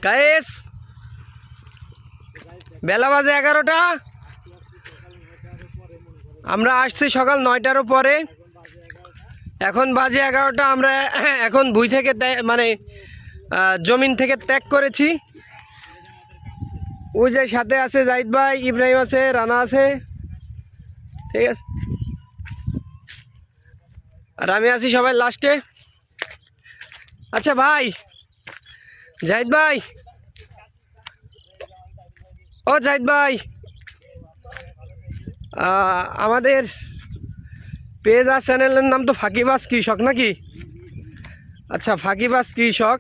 Guys বেলা বাজে 11টা, আমরা আসছি সকাল 9টারও পরে। এখন বাজে 11টা। আমরা এখন ভুঁই থেকে মানে জমিন থেকে ত্যাগ করেছি। ওই যে সাথে আছে জাহিদ ভাই, ইব্রাহিম আছে, রানা আছে, ঠিক আছে, আর আমি আছি সবাই লাস্টে। আচ্ছা ভাই, জাহিদ ভাই, ও জাহিদ ভাই, আমাদের পেজ আর চ্যানেলের নাম তো ফাঁকিবাজ কৃষক নাকি? আচ্ছা, ফাঁকিবাজ কৃষক,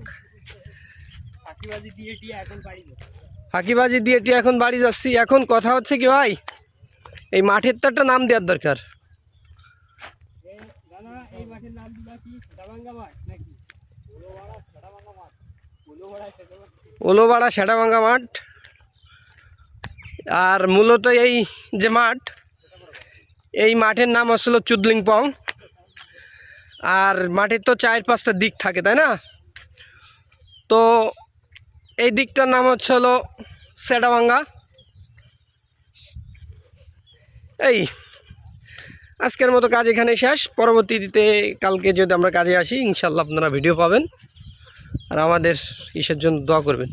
ফাঁকিবাজি দিয়ে টিয়া এখন বাড়ি যাচ্ছি। এখন কথা হচ্ছে কি ভাই, এই মাঠের তো একটা নাম দেওয়ার দরকার। ওলোবাড়া সেটাভাঙ্গা মাঠ। আর মূলত এই যে মাঠ, এই মাঠের নাম হচ্ছিল চুদলিংপং। আর মাঠের তো 4-5টা দিক থাকে, তাই না? তো এই দিকটার নাম হচ্ছে হলো সেটাভাঙ্গা। এই আজকের মতো কাজ এখানে শেষ। পরবর্তীতে কালকে যদি আমরা কাজে আসি, ইনশাল্লাহ আপনারা ভিডিও পাবেন। আর আমাদের ইসের জন্য দোয়া করবেন।